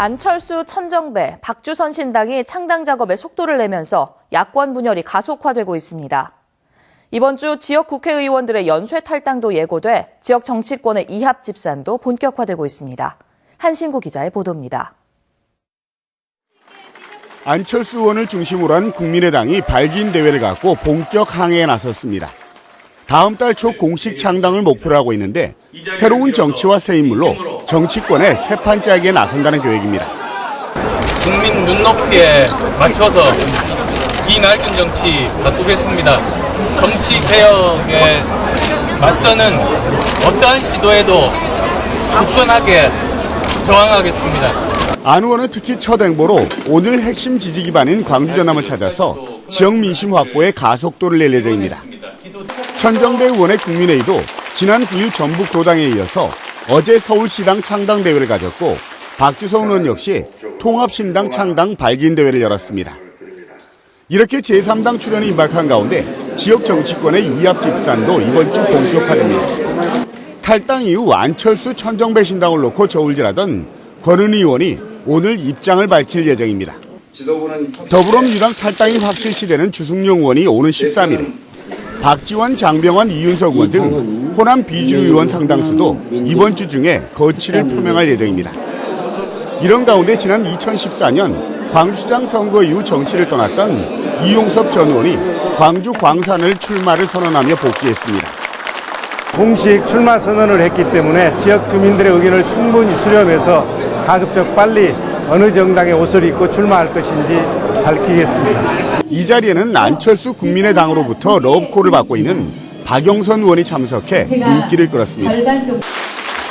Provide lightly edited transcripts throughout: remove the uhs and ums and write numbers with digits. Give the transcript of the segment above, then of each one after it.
안철수, 천정배, 박주선 신당이 창당 작업에 속도를 내면서 야권 분열이 가속화되고 있습니다. 이번 주 지역 국회의원들의 연쇄 탈당도 예고돼 지역 정치권의 이합 집산도 본격화되고 있습니다. 한신구 기자의 보도입니다. 안철수 의원을 중심으로 한 국민의당이 발기인 대회를 갖고 본격 항해에 나섰습니다. 다음 달 초 공식 창당을 목표로 하고 있는데 새로운 정치와 새 인물로 정치권의 새 판 짜기에 나선다는 계획입니다. 국민 눈높이에 맞춰서 이 낡은 정치 바꾸겠습니다. 정치 개혁에 맞서는 어떠한 시도에도 굳건하게 저항하겠습니다. 안 의원은 특히 첫 행보로 오늘 핵심 지지 기반인 광주 전남을 찾아서 지역 민심 확보에 가속도를 낼 예정입니다. 천정배 의원의 국민회의도 지난 9일 전북 도당에 이어서 어제 서울시당 창당 대회를 가졌고 박주선 의원 역시 통합신당 창당 발기인 대회를 열었습니다. 이렇게 제3당 출연이 임박한 가운데 지역 정치권의 이합 집산도 이번 주 본격화됩니다. 탈당 이후 안철수 천정배 신당을 놓고 저울질하던 권은희 의원이 오늘 입장을 밝힐 예정입니다. 더불어민주당 탈당이 확실시되는 주승용 의원이 오는 13일, 박지원, 장병원, 이윤석 의원 등 호남 비주류 의원 상당수도 이번 주 중에 거취를 표명할 예정입니다. 이런 가운데 지난 2014년 광주시장 선거 이후 정치를 떠났던 이용섭 전 의원이 광주 광산을 출마를 선언하며 복귀했습니다. 공식 출마 선언을 했기 때문에 지역 주민들의 의견을 충분히 수렴해서 가급적 빨리 어느 정당의 옷을 입고 출마할 것인지 밝히겠습니다. 이 자리에는 안철수 국민의당으로부터 러브콜을 받고 있는 박영선 의원이 참석해 눈길을 끌었습니다.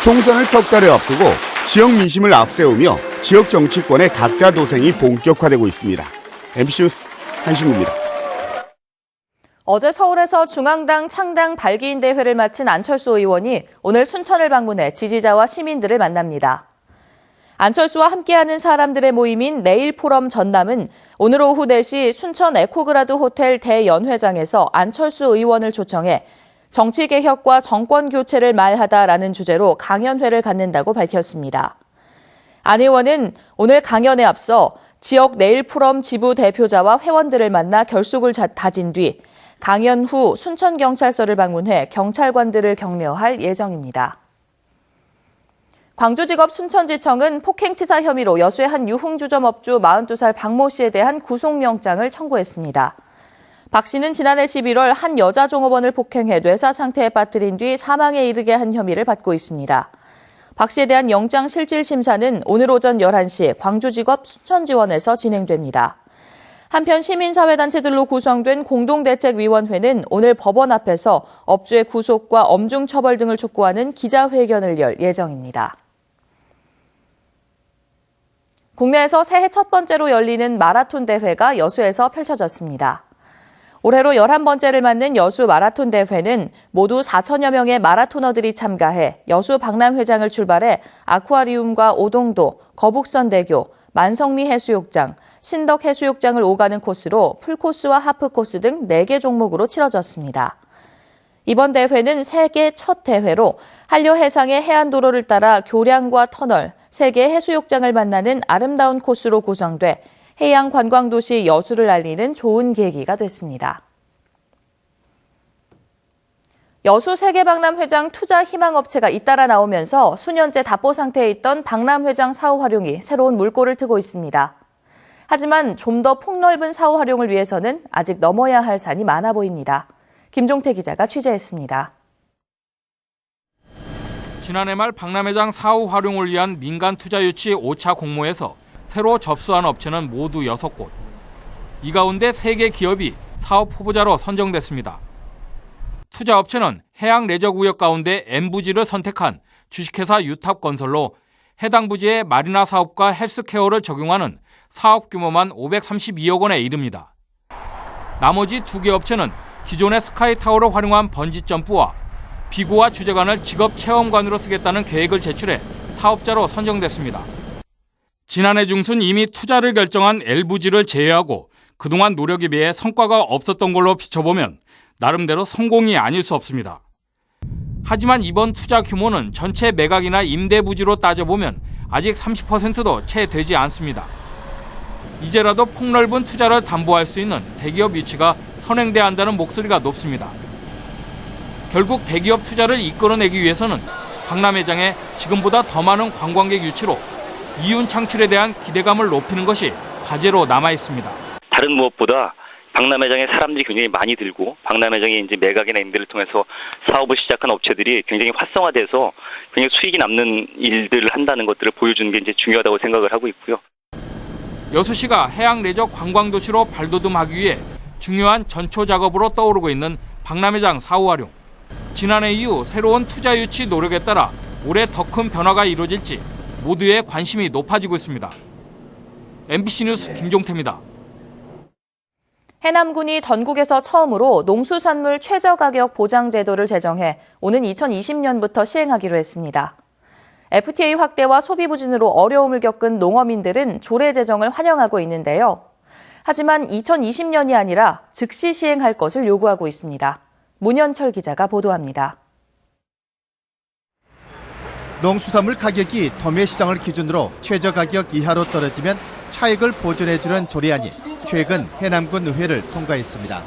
총선을 석 달에 앞두고 지역 민심을 앞세우며 지역 정치권의 각자 도생이 본격화되고 있습니다. MBC 뉴스 한신구입니다. 어제 서울에서 중앙당 창당 발기인 대회를 마친 안철수 의원이 오늘 순천을 방문해 지지자와 시민들을 만납니다. 안철수와 함께하는 사람들의 모임인 내일 포럼 전남은 오늘 오후 4시 순천 에코그라드 호텔 대연회장에서 안철수 의원을 초청해 정치개혁과 정권교체를 말하다라는 주제로 강연회를 갖는다고 밝혔습니다. 안 의원은 오늘 강연에 앞서 지역 내일 포럼 지부 대표자와 회원들을 만나 결속을 다진 뒤 강연 후 순천경찰서를 방문해 경찰관들을 격려할 예정입니다. 광주지법 순천지청은 폭행치사 혐의로 여수의 한 유흥주점업주 42살 박모 씨에 대한 구속영장을 청구했습니다. 박 씨는 지난해 11월 한 여자 종업원을 폭행해 뇌사 상태에 빠뜨린 뒤 사망에 이르게 한 혐의를 받고 있습니다. 박 씨에 대한 영장 실질 심사는 오늘 오전 11시 광주지법 순천지원에서 진행됩니다. 한편 시민사회단체들로 구성된 공동대책위원회는 오늘 법원 앞에서 업주의 구속과 엄중 처벌 등을 촉구하는 기자회견을 열 예정입니다. 국내에서 새해 첫 번째로 열리는 마라톤 대회가 여수에서 펼쳐졌습니다. 올해로 11번째를 맞는 여수 마라톤 대회는 모두 4천여 명의 마라토너들이 참가해 여수 박람회장을 출발해 아쿠아리움과 오동도, 거북선대교, 만성리 해수욕장, 신덕 해수욕장을 오가는 코스로 풀코스와 하프코스 등 4개 종목으로 치러졌습니다. 이번 대회는 세계 첫 대회로 한려 해상의 해안도로를 따라 교량과 터널, 3개 해수욕장을 만나는 아름다운 코스로 구성돼 해양 관광도시 여수를 알리는 좋은 계기가 됐습니다. 여수 세계박람회장 투자 희망업체가 잇따라 나오면서 수년째 답보 상태에 있던 박람회장 사후 활용이 새로운 물꼬를 트고 있습니다. 하지만 좀 더 폭넓은 사후 활용을 위해서는 아직 넘어야 할 산이 많아 보입니다. 김종태 기자가 취재했습니다. 지난해 말 박람회장 사후 활용을 위한 민간 투자 유치 5차 공모에서 새로 접수한 업체는 모두 6곳. 이 가운데 3개 기업이 사업 후보자로 선정됐습니다. 투자 업체는 해양 레저 구역 가운데 N부지를 선택한 주식회사 유탑건설로 해당 부지에 마리나 사업과 헬스케어를 적용하는 사업 규모만 532억 원에 이릅니다. 나머지 2개 업체는 기존의 스카이타워를 활용한 번지점프와 비구와 주재관을 직업체험관으로 쓰겠다는 계획을 제출해 사업자로 선정됐습니다. 지난해 중순 이미 투자를 결정한 L부지를 제외하고 그동안 노력에 비해 성과가 없었던 걸로 비춰보면 나름대로 성공이 아닐 수 없습니다. 하지만 이번 투자 규모는 전체 매각이나 임대 부지로 따져보면 아직 30%도 채 되지 않습니다. 이제라도 폭넓은 투자를 담보할 수 있는 대기업 유치가 선행돼야 한다는 목소리가 높습니다. 결국 대기업 투자를 이끌어내기 위해서는 박람회장에 지금보다 더 많은 관광객 유치로 이윤 창출에 대한 기대감을 높이는 것이 과제로 남아 있습니다. 다른 무엇보다 박람회장에 사람들이 굉장히 많이 들고 박람회장에 이제 매각이나 임대를 통해서 사업을 시작한 업체들이 굉장히 활성화돼서 굉장히 수익이 남는 일들을 한다는 것들을 보여주는 게 이제 중요하다고 생각을 하고 있고요. 여수시가 해양 레저 관광 도시로 발돋움하기 위해 중요한 전초 작업으로 떠오르고 있는 박람회장 사후 활용. 지난해 이후 새로운 투자 유치 노력에 따라 올해 더 큰 변화가 이루어질지 모두의 관심이 높아지고 있습니다. MBC 뉴스 김종태입니다. 해남군이 전국에서 처음으로 농수산물 최저가격 보장 제도를 제정해 오는 2020년부터 시행하기로 했습니다. FTA 확대와 소비 부진으로 어려움을 겪은 농어민들은 조례 제정을 환영하고 있는데요. 하지만 2020년이 아니라 즉시 시행할 것을 요구하고 있습니다. 문현철 기자가 보도합니다. 농수산물 가격이 도매시장을 기준으로 최저가격 이하로 떨어지면 차익을 보전해주는 조례안이 최근 해남군 의회를 통과했습니다.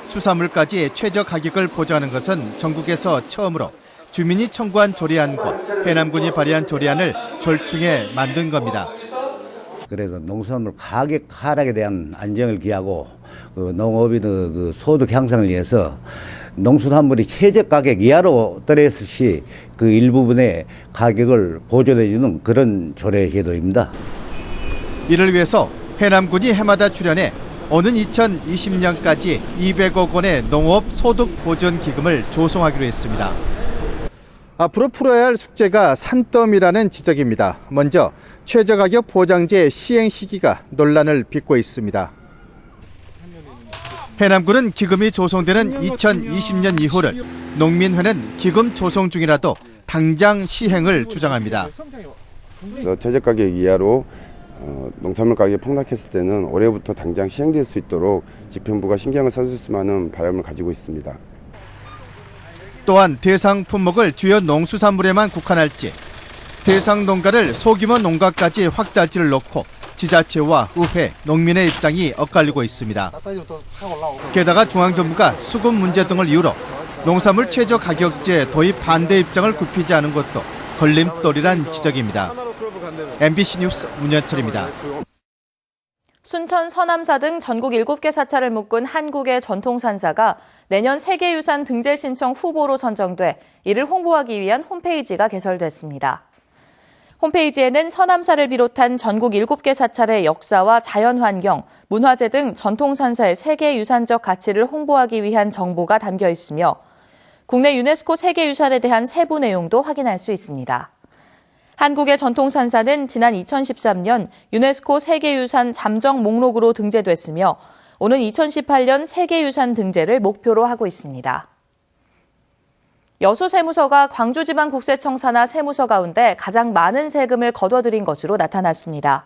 수산물까지 최저가격을 보장하는 것은 전국에서 처음으로 주민이 청구한 조례안과 해남군이 발의한 조례안을 절충해 만든 겁니다. 그래서 농수산물 가격 하락에 대한 안정을 기하고 농업인의 소득 향상을 위해서 농수산물이 최저가격 이하로 떨어졌을 시 그 일부분의 가격을 보존해주는 그런 조례 제도입니다. 이를 위해서 해남군이 해마다 출연해 오는 2020년까지 200억 원의 농업 소득 보전 기금을 조성하기로 했습니다. 앞으로 풀어야 할 숙제가 산더미라는 지적입니다. 먼저 최저가격 보장제 시행 시기가 논란을 빚고 있습니다. 해남군은 기금이 조성되는 2020년 이후를, 농민회는 기금 조성 중이라도 당장 시행을 주장합니다. 최저가격 이하로 농산물 가격이 폭락했을 때는 올해부터 당장 시행될 수 있도록 집행부가 신경을 써줬으면 하는 바람을 가지고 있습니다. 또한 대상 품목을 주요 농수산물에만 국한할지, 대상 농가를 소규모 농가까지 확대할지를 놓고 지자체와 의회, 농민의 입장이 엇갈리고 있습니다. 게다가 중앙정부가 수급 문제 등을 이유로 농산물 최저가격제 도입 반대 입장을 굽히지 않은 것도 걸림돌이란 지적입니다. MBC 뉴스 문현철입니다. 순천 서남사 등 전국 7개 사찰을 묶은 한국의 전통산사가 내년 세계유산 등재 신청 후보로 선정돼 이를 홍보하기 위한 홈페이지가 개설됐습니다. 홈페이지에는 서남사를 비롯한 전국 7개 사찰의 역사와 자연환경, 문화재 등 전통산사의 세계유산적 가치를 홍보하기 위한 정보가 담겨 있으며 국내 유네스코 세계유산에 대한 세부 내용도 확인할 수 있습니다. 한국의 전통산사는 지난 2013년 유네스코 세계유산 잠정 목록으로 등재됐으며 오는 2018년 세계유산 등재를 목표로 하고 있습니다. 여수세무서가 광주지방국세청 산하 세무서 가운데 가장 많은 세금을 거둬들인 것으로 나타났습니다.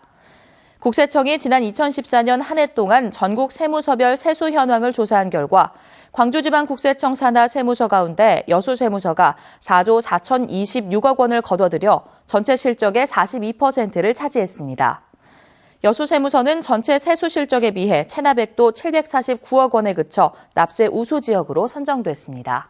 국세청이 지난 2014년 한 해 동안 전국 세무서별 세수 현황을 조사한 결과 광주지방국세청 산하 세무서 가운데 여수세무서가 4조 4,026억 원을 거둬들여 전체 실적의 42%를 차지했습니다. 여수세무서는 전체 세수 실적에 비해 체납액도 749억 원에 그쳐 납세 우수 지역으로 선정됐습니다.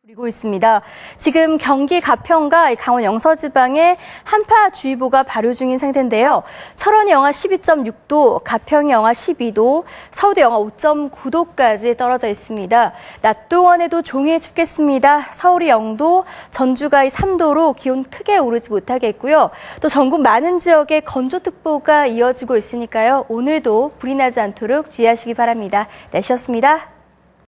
부리고 있습니다. 지금 경기 가평과 강원 영서지방에 한파주의보가 발효 중인 상태인데요. 철원이 영하 12.6도, 가평이 영하 12도, 서울도 영하 5.9도까지 떨어져 있습니다. 낮 동안에도 종일 춥겠습니다. 서울이 0도, 전주가 3도로 기온 크게 오르지 못하겠고요. 또 전국 많은 지역에 건조특보가 이어지고 있으니까요. 오늘도 불이 나지 않도록 주의하시기 바랍니다. 날씨였습니다.